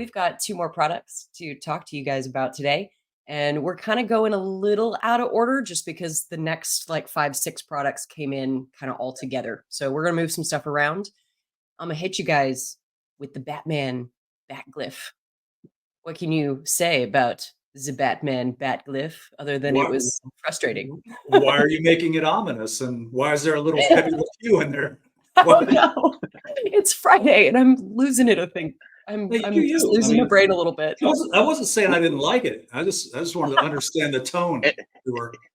we've got two more products to talk to you guys about today. And we're kind of going a little out of order just because the next like 5, 6 products came in kind of all together. So we're going to move some stuff around. I'm going to hit you guys with the Batman Bat Glyph. What can you say about the Batman Bat Glyph other than it Why, was frustrating? why are you making it ominous? And why is there a little Pepe Le Pew in there? I don't know. It's Friday and I'm losing it, I think. I'm just losing my brain a little bit. I wasn't saying I didn't like it. I just wanted to understand the tone.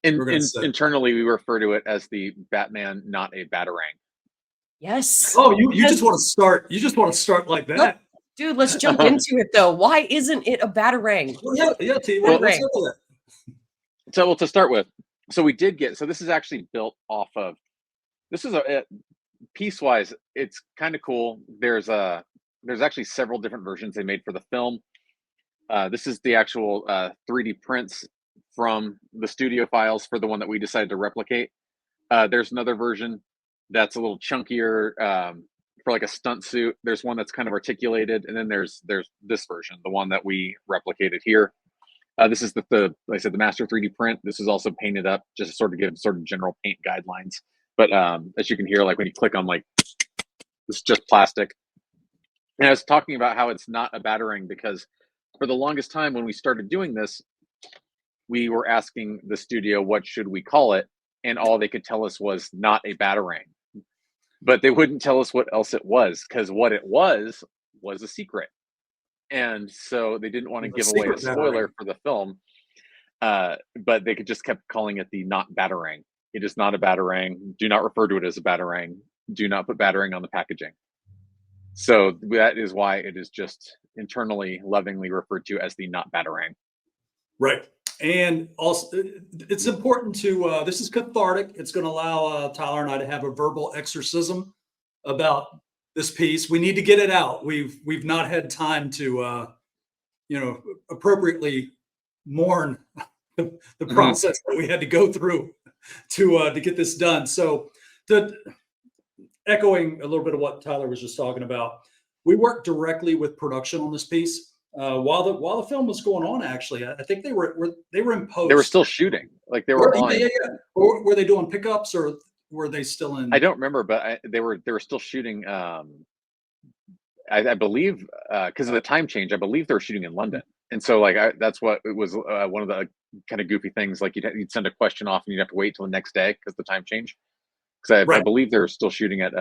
Internally, we refer to it as the Batman, not a Batarang. Yes. Oh, you just want to start. You just want to start like that, dude. Let's jump into it though. Why isn't it a Batarang? Yeah. T. Well, let's look at it. So, to start with, so we did get. So this is actually built off of. This is a piece-wise. It's kind of cool. There's actually several different versions they made for the film. This is the actual 3D prints from the studio files for the one that we decided to replicate. There's another version that's a little chunkier for like a stunt suit. There's one that's kind of articulated, and then there's this version, the one that we replicated here. This is like I said, the master 3D print. This is also painted up just to sort of give sort of general paint guidelines. But as you can hear, like when you click on like it's just plastic. And I was talking about how it's not a Batarang because for the longest time when we started doing this, we were asking the studio, what should we call it? And all they could tell us was not a Batarang. But they wouldn't tell us what else it was, because what it was a secret. And so they didn't want to give away a spoiler for the film. But they just kept calling it the not Batarang. It is not a Batarang. Do not refer to it as a Batarang. Do not put Batarang on the packaging. So that is why it is just internally lovingly referred to as the not Batarang. Right. And also, it's important to, this is cathartic. It's going to allow Tyler and I to have a verbal exorcism about this piece. We need to get it out. We've not had time to, appropriately mourn the process that we had to go through to get this done. So echoing a little bit of what Tyler was just talking about, we worked directly with production on this piece while the film was going on. Actually, I think they were in post. They were still shooting, like they were on. Yeah. Or were they doing pickups, or were they still in? I don't remember, but they were still shooting. I believe because of the time change, I believe they were shooting in London, and so like that's what it was. One of the kind of goofy things, like you'd send a question off and you'd have to wait till the next day because the time change. Because I believe they're still shooting at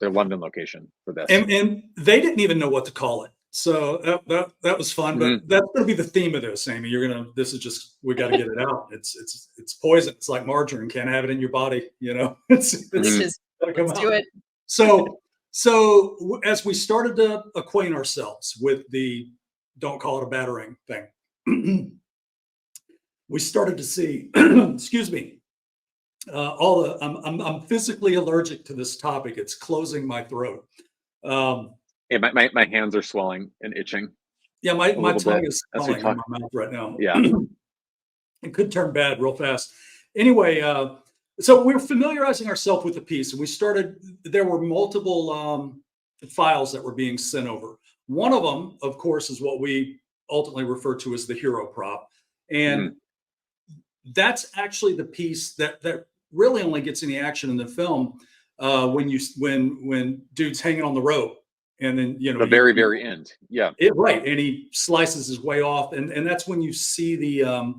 their London location for this, and they didn't even know what to call it. So that was fun. But that's going to be the theme of this, Amy. This is just, we got to get it out. It's poison. It's like margarine. Can't have it in your body. Let's do it. So as we started to acquaint ourselves with the don't call it a Batarang thing, we started to see, excuse me. I'm physically allergic to this topic. It's closing my throat. Yeah, my hands are swelling and itching. Yeah, my tongue is swelling in my mouth right now. Yeah, it could turn bad real fast. Anyway, so we're familiarizing ourselves with the piece, and we started. There were multiple files that were being sent over. One of them, of course, is what we ultimately refer to as the hero prop, and that's actually the piece that really only gets any action in the film when dude's hanging on the rope, and then the very end. Yeah, and he slices his way off, and that's when you see the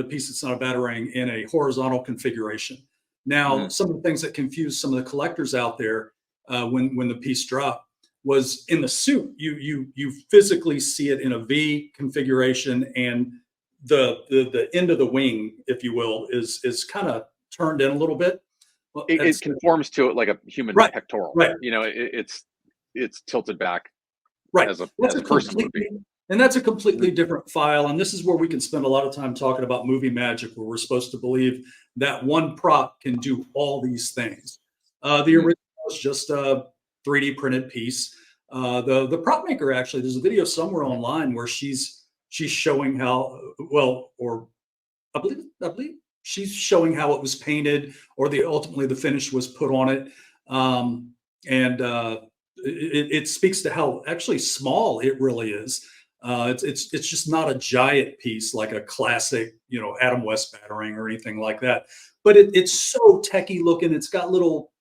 piece that's not a Batarang in a horizontal configuration. Now, some of the things that confused some of the collectors out there when the piece dropped was in the suit. You physically see it in a V configuration, and the end of the wing, if you will, is kind of turned in a little bit. Well, it conforms to it like a human pectoral. Right. It's tilted back. Right. As a person would be. And that's a completely different file. And this is where we can spend a lot of time talking about movie magic, where we're supposed to believe that one prop can do all these things. The original was just a 3D printed piece. The prop maker, actually, there's a video somewhere online where she's showing how, or I believe she's showing how it was painted, or ultimately the finish was put on it. And it speaks to how actually small it really is. It's just not a giant piece like a classic, Adam West battering or anything like that. But it's so techy looking. It's got little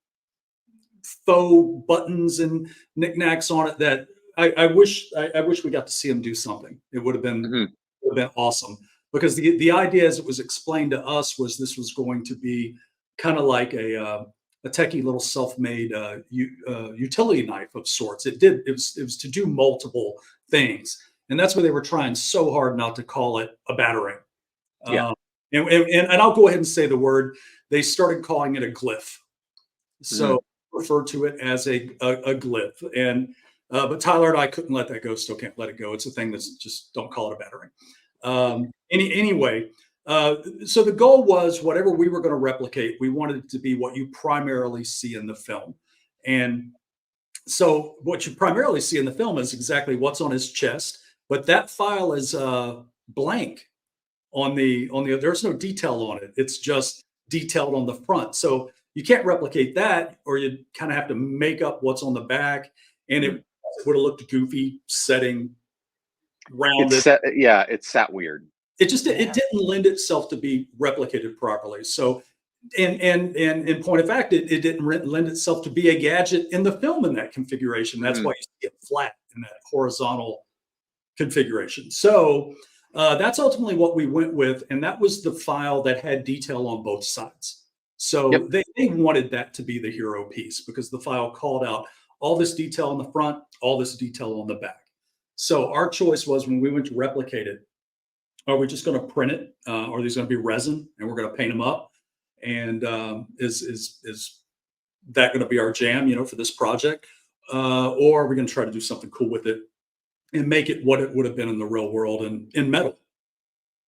faux buttons and knickknacks on it that I wish we got to see him do something. It would have been awesome, because the idea as it was explained to us was this was going to be kind of like a techie little self-made utility knife of sorts. It was to do multiple things, and that's why they were trying so hard not to call it a battering. Yeah. And I'll go ahead and say the word. They started calling it a glyph, so refer to it as a glyph. And but Tyler and I couldn't let that go. Still can't let it go. It's a thing that's just, don't call it a battering. Anyway, so the goal was whatever we were going to replicate, we wanted it to be what you primarily see in the film. And so what you primarily see in the film is exactly what's on his chest, but that file is blank on the there's no detail on it. It's just detailed on the front. So you can't replicate that, or you kind of have to make up what's on the back, and it would have looked goofy setting rounded. It sat weird. It didn't lend itself to be replicated properly. So, and in point of fact, it didn't lend itself to be a gadget in the film in that configuration. That's why you see it flat in that horizontal configuration. So that's ultimately what we went with, and that was the file that had detail on both sides. So they wanted that to be the hero piece, because the file called out all this detail on the front, all this detail on the back. So our choice was, when we went to replicate it, are we just going to print it? Are these going to be resin and we're going to paint them up? And is that going to be our jam, for this project? Or are we going to try to do something cool with it and make it what it would have been in the real world and in metal?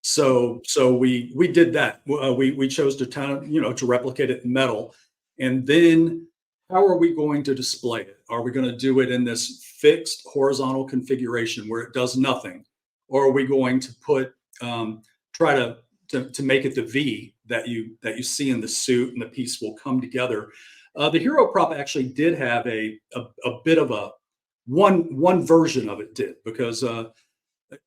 So we did that. We chose to replicate it in metal. And then how are we going to display it? Are we going to do it in this fixed horizontal configuration where it does nothing? Or are we going to put try to make it the V that you see in the suit, and the piece will come together? The hero prop actually did have a bit of a one version of it did, because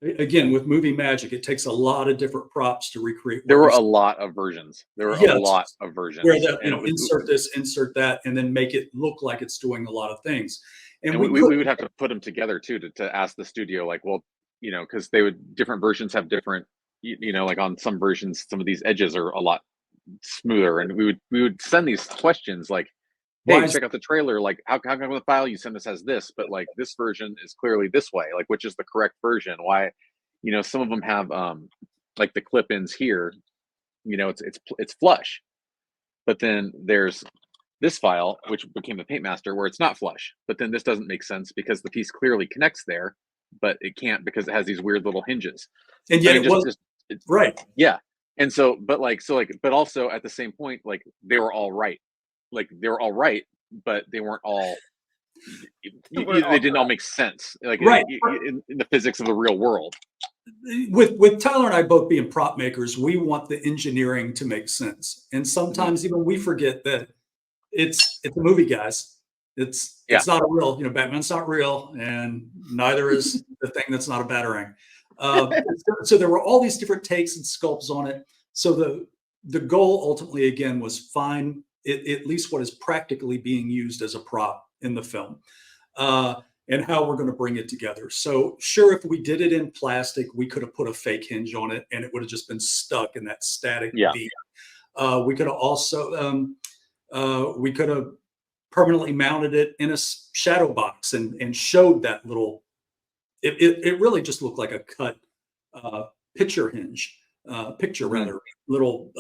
again, with movie magic, it takes a lot of different props to recreate. There were a lot of versions. Where insert this, insert that, and then make it look like it's doing a lot of things. And we would have to put them together too, to ask the studio, like, well, because different versions have different, like on some versions, some of these edges are a lot smoother, and we would send these questions like, hey, check out the trailer. Like, how come the file you send us has this, but like this version is clearly this way? Like, which is the correct version? Why, some of them have like the clip-ins here, it's flush, but then there's this file, which became the Paint Master, where it's not flush. But then this doesn't make sense because the piece clearly connects there, but it can't because it has these weird little hinges. And yet it's right. Yeah. And so, but also at the same point, like they were all right. Like they were all right, but they weren't all. They didn't all make sense, like right. in the physics of the real world. With Tyler and I both being prop makers, we want the engineering to make sense, and sometimes even we forget that it's a movie, guys. It's not a real, Batman's not real, and neither is the thing that's not a battering. So there were all these different takes and sculpts on it. So the goal ultimately, again, was find at least what is practically being used as a prop in the film, and how we're going to bring it together. So sure, if we did it in plastic, we could have put a fake hinge on it, and it would have just been stuck in that static V. We could have also we could have permanently mounted it in a shadow box and showed that little. It really just looked like a cut picture hinge, little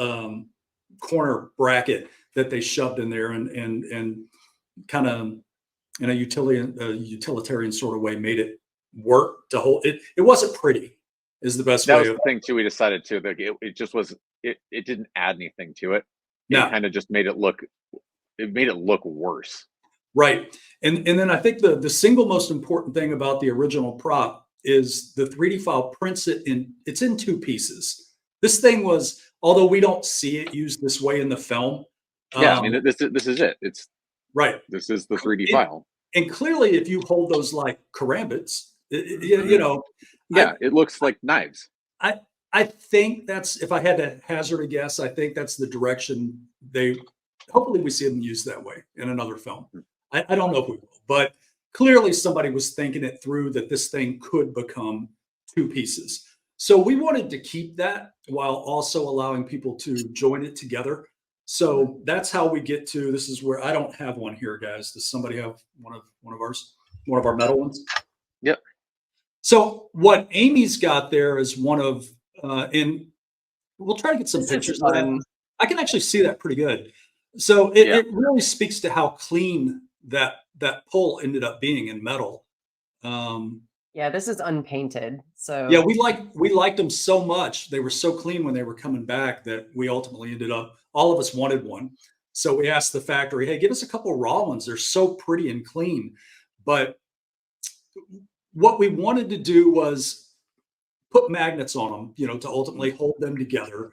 corner bracket that they shoved in there and kind of in a utilitarian sort of way made it work to hold it. It wasn't pretty, is the best way. That was the thing too. We decided to, like, it just was. It didn't add anything to it. It kind of just made it look. It made it look worse. Right. And then I think the single most important thing about the original prop is the 3D file prints it it's in two pieces. This thing was, although we don't see it used this way in the film. Yeah, I mean, this is it. It's right. This is the 3D file. and clearly, if you hold those like karambits, you know, Yeah, it looks like knives. I I think that's, if I had to hazard a guess, I think that's the direction they. Hopefully, we see them used that way in another film. I don't know if we will, but clearly somebody was thinking it through that this thing could become two pieces. So we wanted to keep that while also allowing people to join it together. So that's how we get to, this is where I don't have one here, guys. Does somebody have one of ours, one of our metal ones? Yep. So what Amy's got there is one of in we'll try to get some This is pictures of that. fun. I can actually see that pretty good. So it really speaks to how clean that pole ended up being in metal. Yeah, this is unpainted. So Yeah, we liked them so much. They were so clean when they were coming back that we ultimately ended up, all of us wanted one. So we asked the factory, hey, give us a couple raw ones. They're so pretty and clean. But what we wanted to do was put magnets on them, you know, to ultimately hold them together.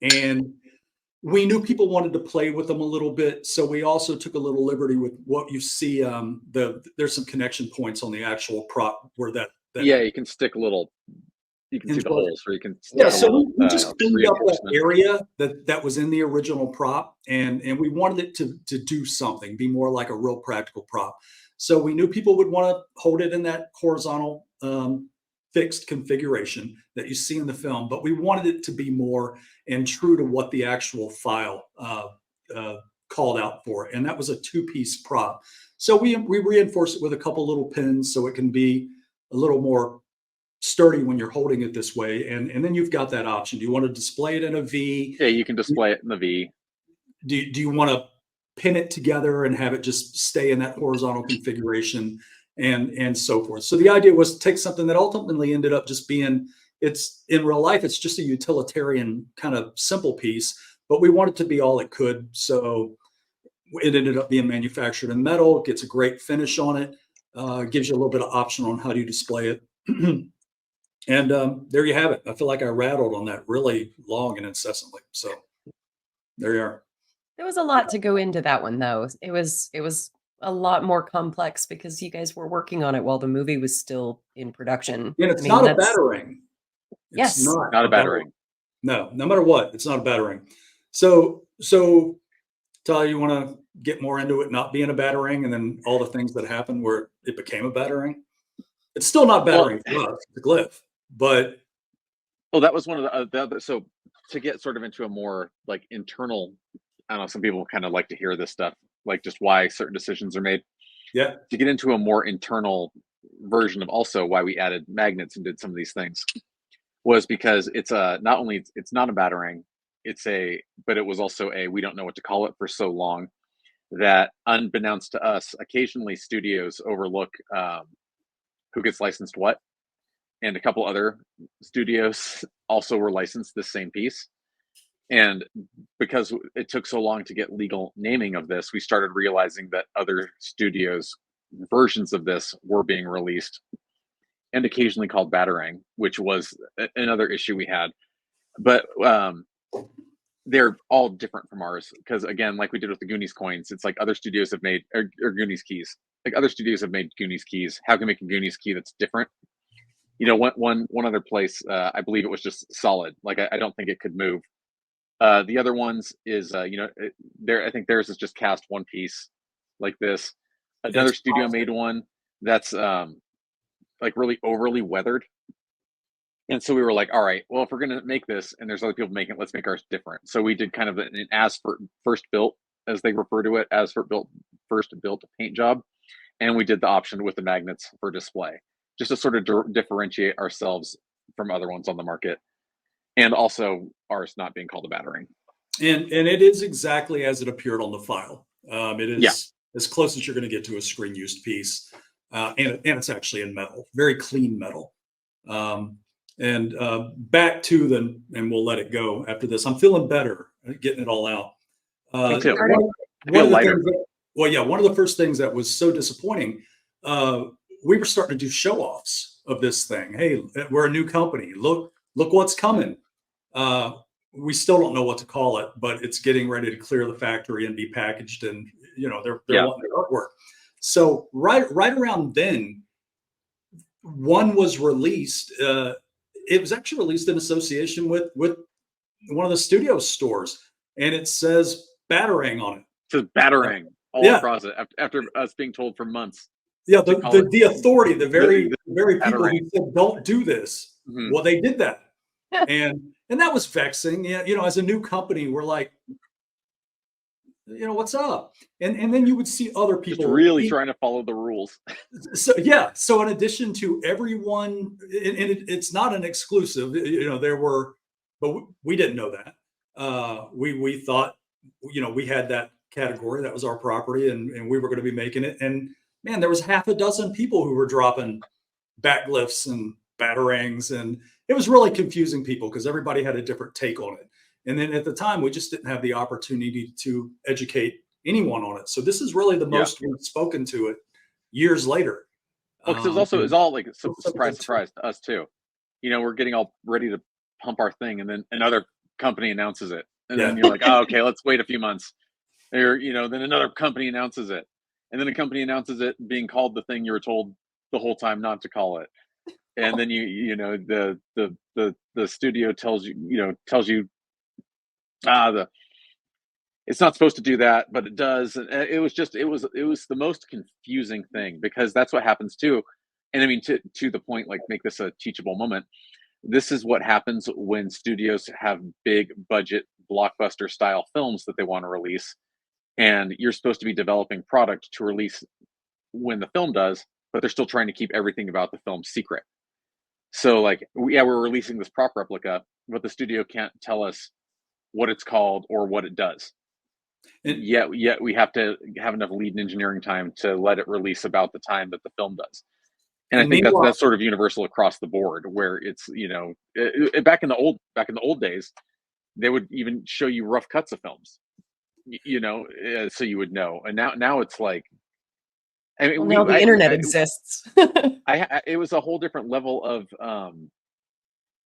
And we knew people wanted to play with them a little bit, so we also took a little liberty with what you see. There's some connection points on the actual prop where that Yeah, you can stick a little. You can see the holes where you can stick yeah. a So little, we just cleaned up that reinforcement. area that was in the original prop, and we wanted it to do something, be more like a real practical prop. So we knew people would want to hold it in that horizontal fixed configuration that you see in the film, but we wanted it to be more and true to what the actual file called out for, and that was a two-piece prop. So we reinforce it with a couple little pins so it can be a little more sturdy when you're holding it this way, and then you've got that option. Do you want to display it in a V? Yeah, you can display it in the V. Do you want to pin it together and have it just stay in that horizontal configuration, and so forth? So the idea was to take something that ultimately ended up just being, it's in real life, it's just a utilitarian kind of simple piece, but we wanted to be all it could. So it ended up being manufactured in metal. It gets a great finish on it. Gives you a little bit of option on how do you display it. And there you have it. I feel like I rattled on that really long and incessantly. So there you are. there was a lot to go into that one, though. It was a lot more complex because you guys were working on it while the movie was still in production. And it's I mean, not a that's battering. It's yes. Not a battering. battering. No, no matter what, it's not a battering. So Tyler, you want to get more into it not being a battering and then all the things that happened where it became a battering? It's still not battering for us, the Glyph, but Well, that was one of the other. So to get sort of into a more like internal, I don't know, some people kind of like to hear this stuff, like just why certain decisions are made. yeah, To get into a more internal version of also why we added magnets and did some of these things was because it's not only it's not a battering, but it was also we don't know what to call it for so long that unbeknownst to us, occasionally studios overlook who gets licensed what, and a couple other studios also were licensed this same piece. And because it took so long to get legal naming of this, we started realizing that other studios' versions of this were being released and occasionally called battering, which was another issue we had. But they're all different from ours because, again, like we did with the Goonies coins, it's like other studios have made or Goonies keys. Like other studios have made Goonies keys. How can we make a Goonies key that's different? You know, one other place, I believe it was just solid. Like I don't think it could move. The other ones is, I think theirs is just cast one piece like this. Another it's studio made one that's like really overly weathered. And so we were like, all right, well, if we're going to make this and there's other people making it, let's make ours different. So we did kind of an as for first built, as they refer to it, as for built, first built paint job. And we did the option with the magnets for display, just to sort of differentiate ourselves from other ones on the market. And also ours not being called a battering. and it is exactly as it appeared on the file. It is as close as you're going to get to a screen used piece, and it's actually in metal, very clean metal. And back to the, and we'll let it go after this. I'm feeling better at getting it all out. Me too. One of the lighter. things that, well, yeah, one of the first things that was so disappointing, we were starting to do show offs of this thing. Hey, we're a new company. Look what's coming. We still don't know what to call it, but it's getting ready to clear the factory and be packaged, and they're wanting their artwork. So right around then, one was released. It was actually released in association with one of the studio stores, and it says Batarang on it. It says Batarang all across it after us being told for months. Yeah, the authority, the very people Batarang. who said don't do this, well, they did that, and that was vexing. Yeah, as a new company, we're like, what's up? And then you would see other people just really trying to follow the rules. So in addition to everyone, and it's not an exclusive, there were, but we didn't know that. We thought, we had that category, that was our property, and we were going to be making it. And man, there was half a dozen people who were dropping bat glyphs and batarangs, and it was really confusing people because everybody had a different take on it. And then at the time, we just didn't have the opportunity to educate anyone on it. So this is really the most we've spoken to it years later. Well, because it was all like surprise to us too. We're getting all ready to pump our thing, and then another company announces it, and then you're like, oh, okay, let's wait a few months. Or then another company announces it, and then a company announces it being called the thing you were told the whole time not to call it, and then the studio tells you it's not supposed to do that, but it does. And it was the most confusing thing, because that's what happens too. And I mean, to the point, like, make this a teachable moment. This is what happens when studios have big budget blockbuster style films that they want to release, and you're supposed to be developing product to release when the film does, but they're still trying to keep everything about the film secret. So like, we're releasing this prop replica, but the studio can't tell us what it's called or what it does. And yet we have to have enough lead and engineering time to let it release about the time that the film does. And I think that's sort of universal across the board, where it's, back in the old days, they would even show you rough cuts of films, so you would know. And now it's like, I mean, now the internet exists. It was a whole different level of,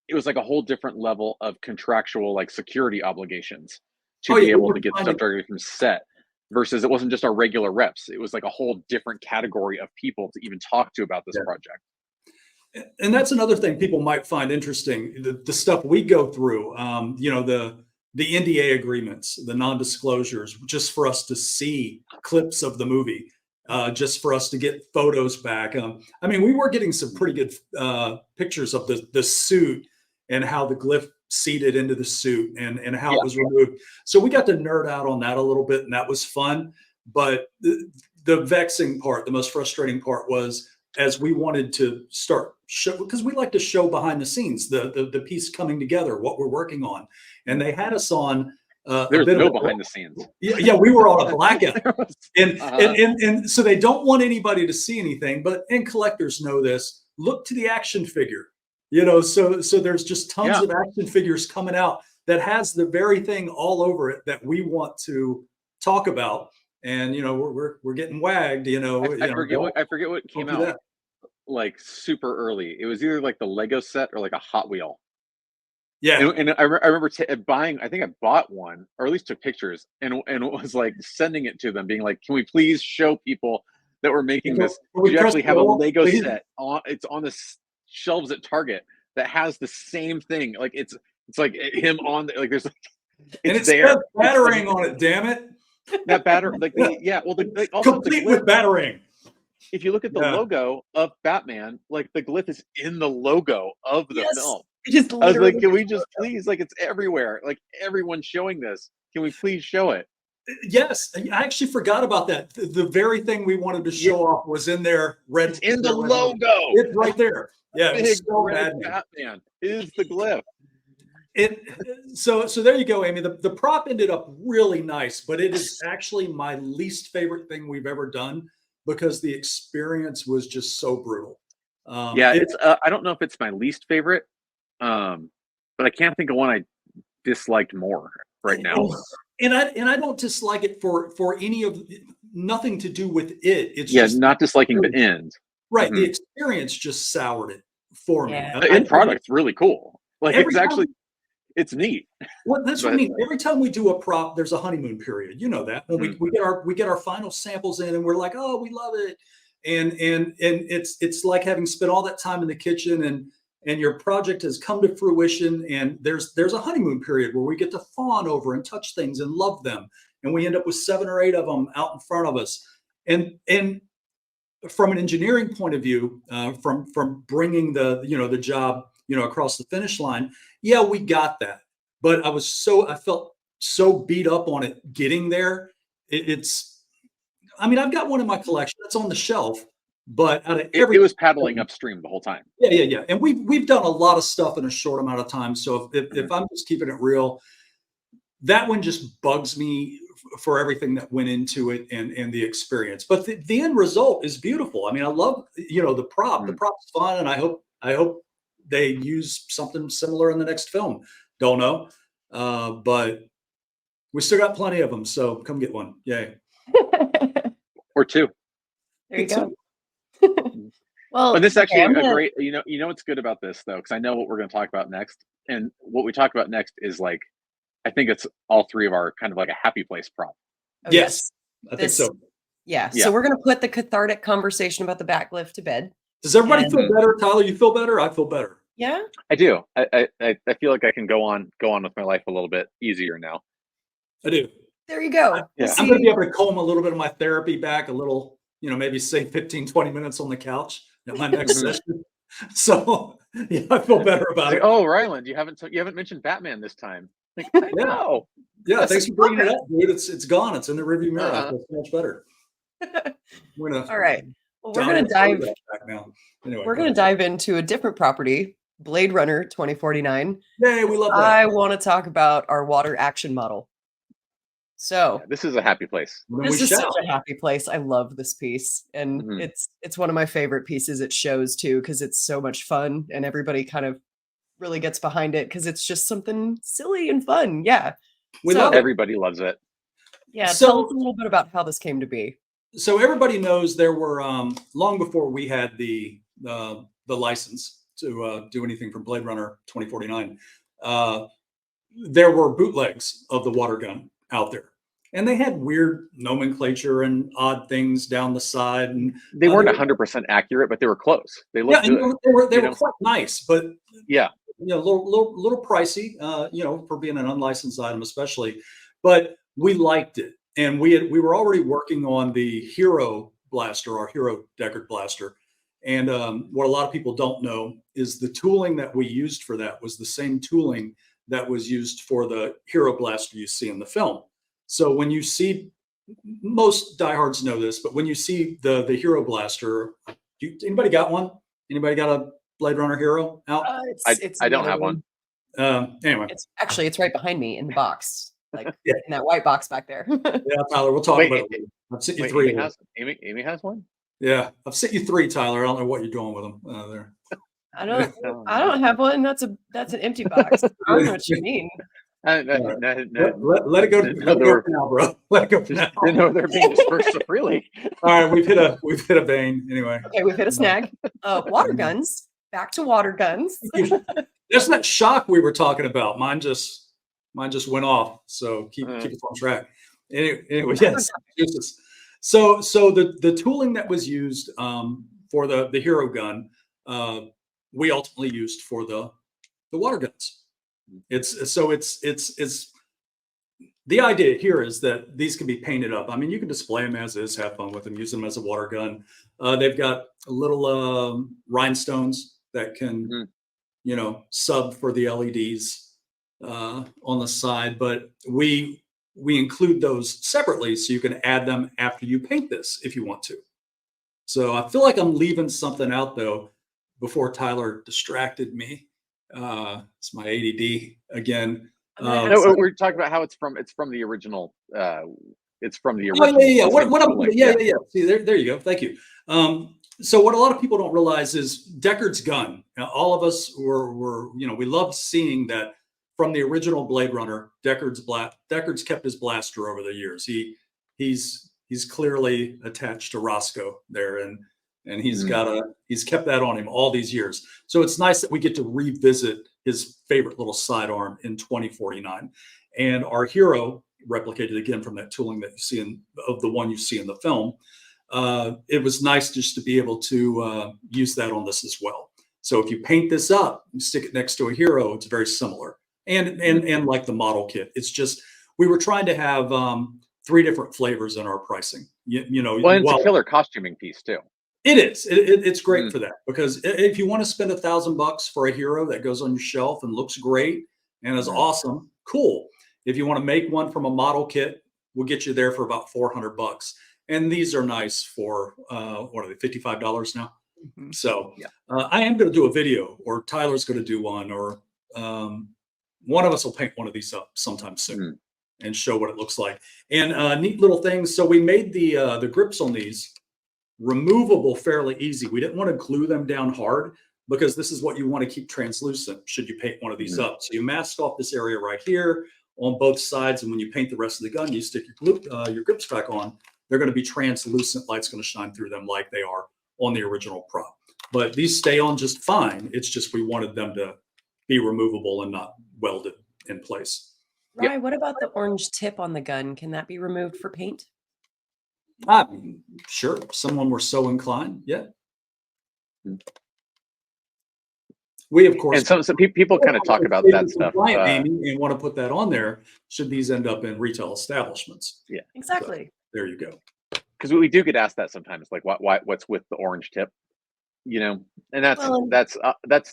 it was like a whole different level of contractual, like, security obligations to be able to get stuff directly from set, versus it wasn't just our regular reps. It was like a whole different category of people to even talk to about this project. And that's another thing people might find interesting, the stuff we go through, the NDA agreements, the non-disclosures, just for us to see clips of the movie, just for us to get photos back. I mean, we were getting some pretty good pictures of the suit and how the glyph seated into the suit and how it was removed. So we got to nerd out on that a little bit, and that was fun. But the vexing part, the most frustrating part, was as we wanted to start show, because we like to show behind the scenes, the piece coming together, what we're working on. And they had us on there's no behind the scenes. Yeah, we were on a blackout. And so they don't want anybody to see anything, and collectors know this. Look to the action figure. So there's just tons of action figures coming out that has the very thing all over it that we want to talk about. And we're getting wagged. I forget what came out like super early. It was either like the Lego set or like a Hot Wheel. Yeah, and I remember buying. I think I bought one, or at least took pictures, and it was like sending it to them, being like, "Can we please show people that we're making this? You actually have a Lego set on. It's on the shelves at Target that has the same thing. Like it's like him on like there's like it's there. Batarang on it. Damn it! That batter like also complete with Batarang. If you look at the logo of Batman, like the glyph is in the logo of the film. I was like, can we just please, like, it's everywhere. Like, everyone's showing this. Can we please show it? Yes. I actually forgot about that. The very thing we wanted to show off was in there. It's in the logo. It's right there. Yeah. Big red Batman is the glyph. So there you go, Amy. The prop ended up really nice, but it is actually my least favorite thing we've ever done, because the experience was just so brutal. It's I don't know if it's my least favorite, but I can't think of one I disliked more right now. And I don't dislike it for any of nothing to do with it. It's just not disliking the end. Right. Mm-hmm. The experience just soured it for me. The end product's really cool. Like it's actually it's neat. Well, that's what I mean. Every time we do a prop, there's a honeymoon period. You know that when we get our final samples in, and we're like, oh, we love it, and it's like having spent all that time in the kitchen, and your project has come to fruition, and there's a honeymoon period where we get to fawn over and touch things and love them, and we end up with 7 or 8 of them out in front of us, and from an engineering point of view, from bringing the job across the finish line, yeah, we got that. But I felt so beat up on it getting there. I mean, I've got one in my collection that's on the shelf, but out of it was paddling upstream the whole time. Yeah. And we've done a lot of stuff in a short amount of time. So if I'm just keeping it real, that one just bugs me for everything that went into it and the experience. But the end result is beautiful. I mean, I love the prop. The prop's fun, and I hope they use something similar in the next film. Don't know, but we still got plenty of them. So come get one. Yay. Or 2. There you go. Well, but this is actually a great. What's good about this though, because I know what we're going to talk about next, and what we talk about next is like, I think it's all 3 of our kind of like a happy place prop. Oh, yes, I think so. Yeah. So we're going to put the cathartic conversation about the back Glyph to bed. Does everybody feel better, Tyler? You feel better? I feel better. Yeah, I do. I feel like I can go on with my life a little bit easier now. I do. There you go. Yeah. I'm going to be able to comb a little bit of my therapy back a little, maybe say 15, 20 minutes on the couch at my next session. So yeah, I feel better about it. Oh, Ryland, you haven't mentioned Batman this time. Like, no. Yeah, thanks for bringing it up, dude. It's gone. It's in the rearview mirror. I feel so much better. All right. Well, we're going to dive back now. Anyway, we're going to dive into a different property, Blade Runner 2049. Yay, we love that. I want to talk about our water action model. So this is a happy place. This is such a happy place. I love this piece, and it's one of my favorite pieces. It shows too because it's so much fun, and everybody kind of really gets behind it because it's just something silly and fun. Yeah, everybody loves it. Yeah, tell us a little bit about how this came to be. So everybody knows there were long before we had the license to do anything from Blade Runner 2049. There were bootlegs of the water gun out there, and they had weird nomenclature and odd things down the side, and they weren't 100% accurate, but they were close. They looked good. They were quite nice, but yeah, a little pricey, for being an unlicensed item, especially. But we liked it, and we were already working on the Hero blaster, our Hero Deckard blaster. And what a lot of people don't know is the tooling that we used for that was the same tooling that was used for the Hero blaster you see in the film. So when you see, most diehards know this, but when you see the Hero blaster, anybody got one? Anybody got a Blade Runner Hero out? I don't have one. Anyway, it's right behind me in the box, like in that white box back there. Yeah, Tyler, we'll talk about it. I've sent you 3. Amy has one. Yeah, I've sent you 3, Tyler. I don't know what you're doing with them there. I don't have one. That's an empty box. I don't know what you mean. Let it go. Let it go for now, bro. Let it go for now. No, they're being dispersed so freely. All right, we've hit a vein anyway. Okay, we've hit a snag. Water guns. Back to water guns. There's that shock we were talking about. Mine just went off. So keep us on track. Anyway, yes. So the tooling that was used for the Hero gun, we ultimately used for the water guns. It's the idea here is that these can be painted up. I mean, you can display them as is, have fun with them, use them as a water gun. They've got little rhinestones that can, sub for the LEDs on the side, but we include those separately so you can add them after you paint this if you want to. So I feel like I'm leaving something out though before Tyler distracted me. It's my ADD again. No, we're talking about how it's from the original. It's from the original. Yeah. See, there you go. Thank you. So what a lot of people don't realize is Deckard's gun. Now, all of us were we loved seeing that from the original Blade Runner. Deckard's kept his blaster over the years. He's clearly attached to Roscoe there, and he's kept that on him all these years. So it's nice that we get to revisit his favorite little sidearm in 2049. And our hero, replicated again from that tooling that you see of the one you see in the film, it was nice just to be able to use that on this as well. So if you paint this up and stick it next to a hero, it's very similar. And like the model kit, it's just, we were trying to have 3 different flavors in our pricing. Well, and it's a killer costuming piece too. It is. It's great for that, because if you want to spend $1,000 for a hero that goes on your shelf and looks great and is awesome, cool. If you want to make one from a model kit, we'll get you there for about $400. And these are nice for what are they, $55 now? So I am going to do a video, or Tyler's going to do one, or one of us will paint one of these up sometime soon and show what it looks like. And neat little things. So we made the grips on these removable fairly easy. We didn't want to glue them down hard, because this is what you want to keep translucent should you paint one of these up. So you mask off this area right here on both sides, and when you paint the rest of the gun, you stick your grips back on. They're going to be translucent. Light's going to shine through them like they are on the original prop. But these stay on just fine. It's just we wanted them to be removable and not welded in place. Rye, what about the orange tip on the gun? Can that be removed for paint? Sure, if someone were so inclined, yeah. We, of course, and some people kind of talk about that stuff. Amy, and want to put that on there should these end up in retail establishments. Yeah, exactly. So, there you go. Because we do get asked that sometimes, like what's with the orange tip, and that's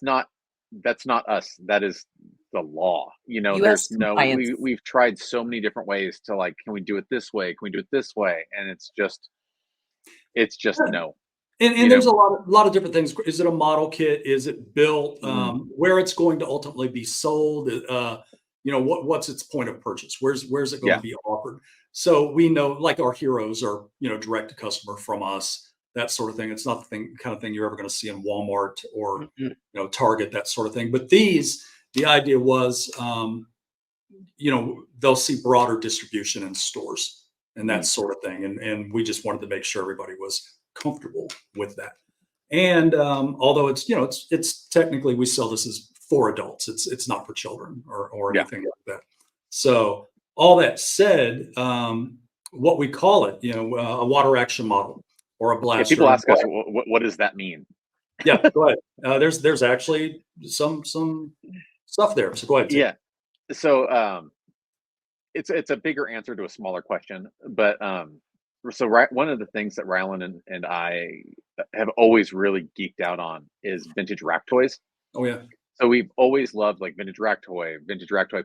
not us. That is the law. There's no. We've tried so many different ways to, like, can we do it this way? Can we do it this way? And it's just no. And there's a lot of different things. Is it a model kit? Is it built? Where it's going to ultimately be sold? What's its point of purchase? Where's it going to be offered? So we know, like, our heroes are, direct to customer from us, that sort of thing. It's not the kind of thing you're ever going to see in Walmart or Target, that sort of thing. But these, the idea was, they'll see broader distribution in stores and that sort of thing. And we just wanted to make sure everybody was comfortable with that. And although it's technically, we sell this as for adults, it's not for children or anything like that. So all that said, what we call it, a water action model or a blaster. People ask us, what does that mean? Yeah, go ahead. There's actually some stuff there. So go ahead. Yeah. So it's a bigger answer to a smaller question, but one of the things that Rylan and I have always really geeked out on is vintage rack toys. Oh yeah. So we've always loved, like, vintage rack toy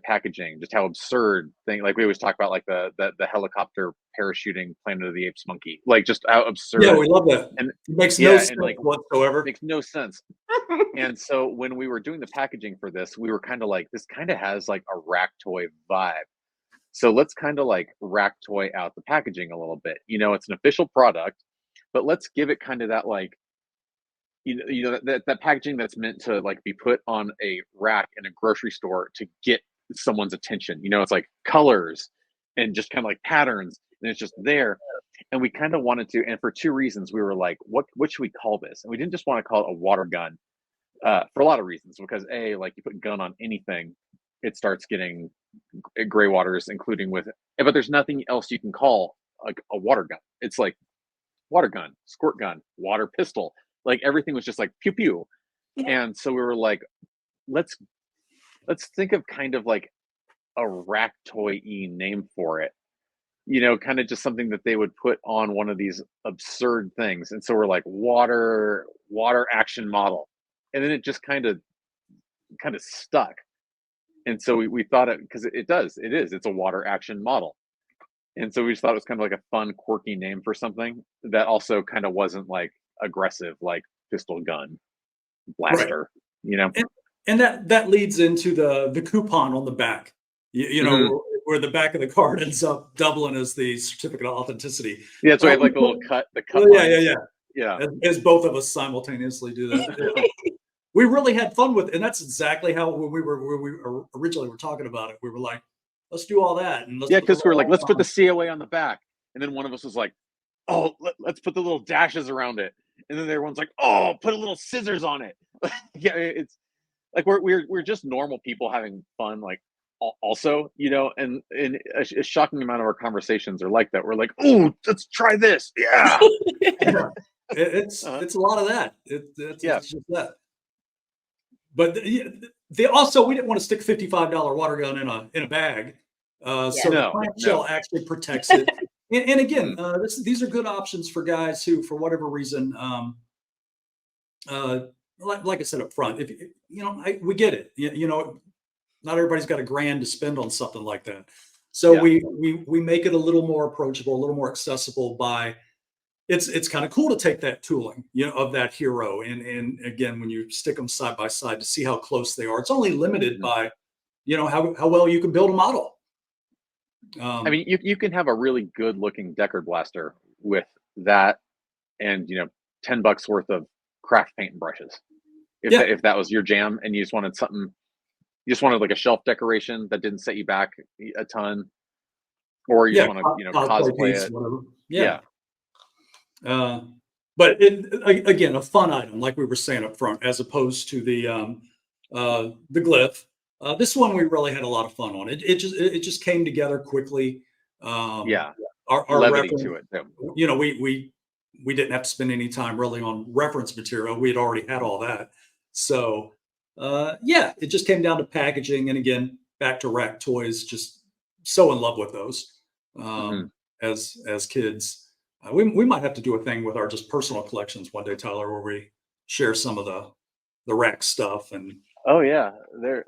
packaging, just how absurd thing. Like, we always talk about, like, the helicopter parachuting Planet of the Apes monkey, like, just how absurd. Yeah, we love that. And it makes no sense whatsoever. Makes no sense. And so when we were doing the packaging for this, we were kind of like, this kind of has like a rack toy vibe. So let's kind of like rack toy out the packaging a little bit. It's an official product, but let's give it kind of that, like, that packaging that's meant to, like, be put on a rack in a grocery store to get someone's attention. It's like colors and just kind of like patterns, and it's just there. And we kind of wanted to, and for 2 reasons, we were like, what should we call this? And we didn't just want to call it a water gun for a lot of reasons, because like, you put gun on anything, it starts getting gray waters, including but there's nothing else you can call like a water gun. It's like water gun, squirt gun, water pistol. Like, everything was just like pew pew. And so we were like, let's think of kind of like a rack toy-y name for it, kind of just something that they would put on one of these absurd things. And so we're like, water action model. And then it just kind of stuck. And so we thought because it's a water action model. And so we just thought it was kind of like a fun, quirky name for something that also kind of wasn't like aggressive, like pistol, gun, blaster, And that leads into the coupon on the back, where the back of the card ends up doubling as the certificate of authenticity. Yeah, so we have like a little cut. Yeah. As both of us simultaneously do that. We really had fun with it, and that's exactly how when we originally were talking about it, we were like, let's do all that. And because we're like, let's put the COA on the back. And then one of us was like, oh, let's put the little dashes around it. And then everyone's like, oh, put a little scissors on it. Yeah, like we're just normal people having fun, like also, and a shocking amount of our conversations are like that. We're like, oh, let's try this. Yeah. Yeah. It's Uh, it's a lot of that. yeah. It's just that. But they also, we didn't want to stick $55 water gun in a bag, Yeah. so the No, plant no. shell actually protects it. And again, these are good options for guys who, for whatever reason, like I said up front, if we get it. Not everybody's got $1,000 to spend on something like that. So Yeah. we make it a little more approachable, a little more accessible by it's kind of cool to take that tooling, of that hero. And again, when you stick them side by side to see how close they are, it's only limited by, how well you can build a model. I mean, you can have a really good looking Deckard blaster with that and, $10 worth of craft paint and brushes. If that was your jam and you just wanted something, you just wanted like a shelf decoration that didn't set you back a ton, or you Yeah, just want to, cosplay cosplay piece, it. whatever. Yeah. But again, a fun item, like we were saying up front, as opposed to the Glyph. This one we really had a lot of fun on. It just came together quickly. Yeah. Our Levity reference, to it too. we didn't have to spend any time really on reference material. We had already had all that. So it just came down to packaging. And again, back to Rack Toys, just so in love with those as kids. We might have to do a thing with our just personal collections one day, Tyler, where we share some of the Rack stuff. And Oh yeah, there.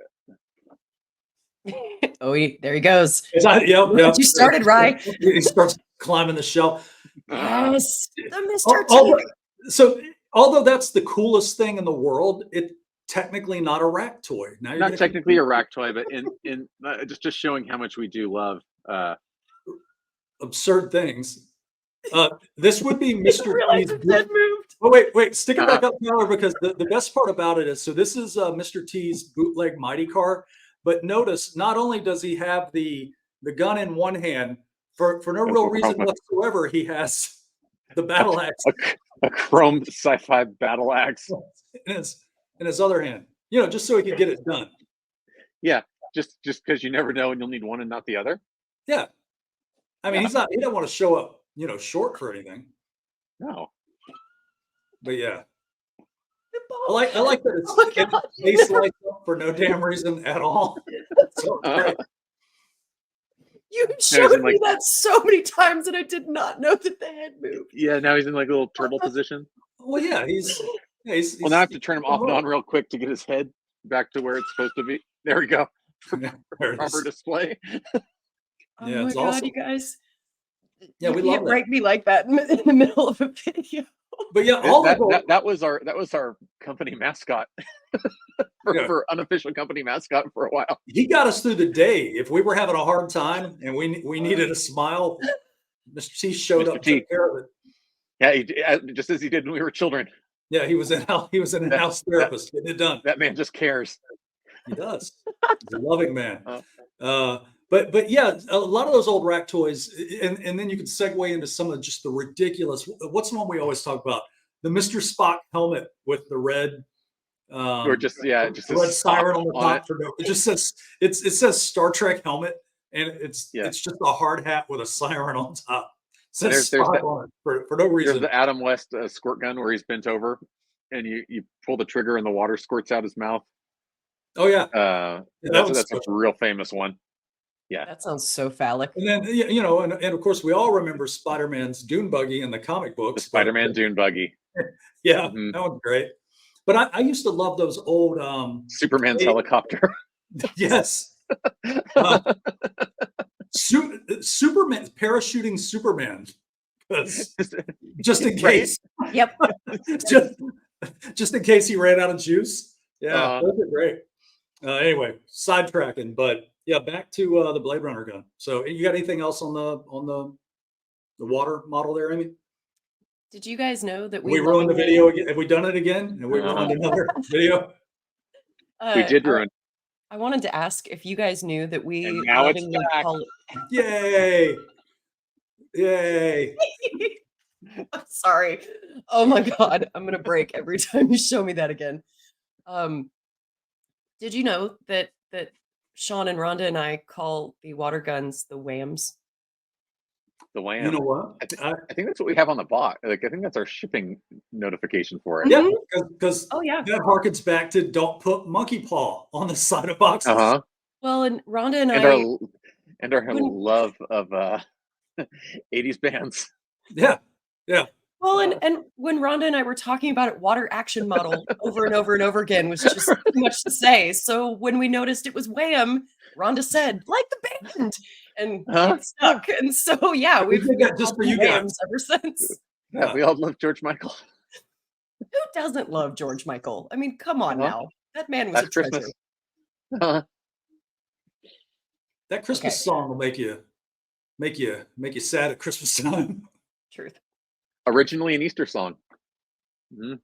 Oh, there he goes. Yep. You started, right? He starts climbing the shelf. Yes, the Mr. Although, T. so although that's the coolest thing in the world, it's technically not a Rack toy. Now Not technically a Rack toy, but in just showing how much we do love absurd things. This would be Mr. T's. Head moved. Oh, wait, stick it back up, Tyler, because the best part about it is, so this is Mr. T's bootleg Mighty Car, but notice not only does he have the gun in one hand, for no real reason whatsoever, he has the battle axe, a chrome sci-fi battle axe in his other hand, just so he could get it done. Yeah, just because you never know and you'll need one and not the other. Yeah, I mean, he don't want to show up, short for anything. No. But yeah, I like that it's face lights up for no damn reason at all. So you showed me that so many times, and I did not know that the head moved. Yeah, now he's in like a little turtle position. Well, yeah, he's well, now I have to turn him off and on real quick to get his head back to where it's supposed to be. There we go. Proper display. Oh my God, awesome. You guys. Yeah, we can't break me like that in the middle of a video. But yeah, that was our company mascot for unofficial company mascot for a while. He got us through the day. If we were having a hard time and we needed a smile, Mr. T showed up, took care of it. Yeah, just as he did when we were children. Yeah, he was an in-house therapist getting it done. That man just cares. He does. He's a loving man. But yeah, a lot of those old Rack toys, and then you can segue into some of just the ridiculous. What's the one we always talk about? The Mr. Spock helmet with the red, or just the red siren on the top. It just says it says Star Trek helmet, and it's just a hard hat with a siren on top. It says Spock on it for no reason. There's the Adam West squirt gun where he's bent over, and you pull the trigger and the water squirts out his mouth. Oh yeah, that's a real famous one. Yeah, that sounds so phallic. And then and of course we all remember Spider-Man's dune buggy in the comic books. The Spider-Man dune buggy. Yeah, that was great. But I used to love those old Superman's helicopter. Yes. Superman parachuting Superman. Just in case. Yep. just in case he ran out of juice. Yeah, those are great. Anyway, sidetracking, but yeah, back to the Blade Runner gun. So, you got anything else on the water model there, Amy? Did you guys know that we ruined the video again? Have we done it again? Have we ruined another video? We did ruin. I wanted to ask if you guys knew that we now it's back. Yay! Yay! I'm sorry. Oh my God, I'm gonna break every time you show me that again. Did you know that Sean and Rhonda and I call the water guns the whams? The You Wham. know what? I think that's what we have on the box. Like I think that's our shipping notification for it. Yeah, because Oh yeah. that harkens back to don't put monkey paw on the side of boxes. Uh-huh. Well, and Rhonda and And I, our when love of 80s bands. Yeah, yeah. well, and when Rhonda and I were talking about it, water action model over and over and over again was just too much to say. So when we noticed it was Wham, Rhonda said, like the band, and Huh? it stuck. And so yeah, We we've did that just called for them you guys. Whams ever since. Yeah, we all love George Michael. Who doesn't love George Michael? I mean, come on Uh-huh. now. That man was Last a treasure. Christmas. Uh-huh. That Christmas Okay. song will make you sad at Christmas time. Truth. Originally an Easter song. Mhm.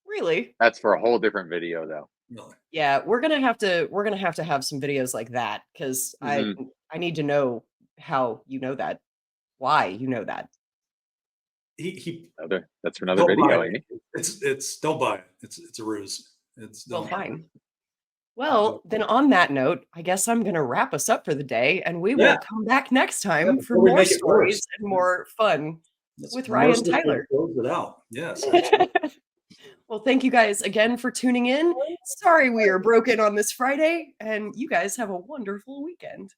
Really? That's for a whole different video, though. Really. Yeah, we're gonna have to have some videos like that because I need to know how you know that, why you know that. He That's for another don't buy video, it. Amy. It's don't buy it. It's a ruse. It's Well, don't. fine. Well, then on that note, I guess I'm gonna wrap us up for the day, and we Yeah. will come back next time for before we more make it worse. stories and more fun Let's with Ryan and mercilessly Tyler. close it out. Yes. Well, thank you guys again for tuning in. Sorry we are broken on this Friday, and you guys have a wonderful weekend.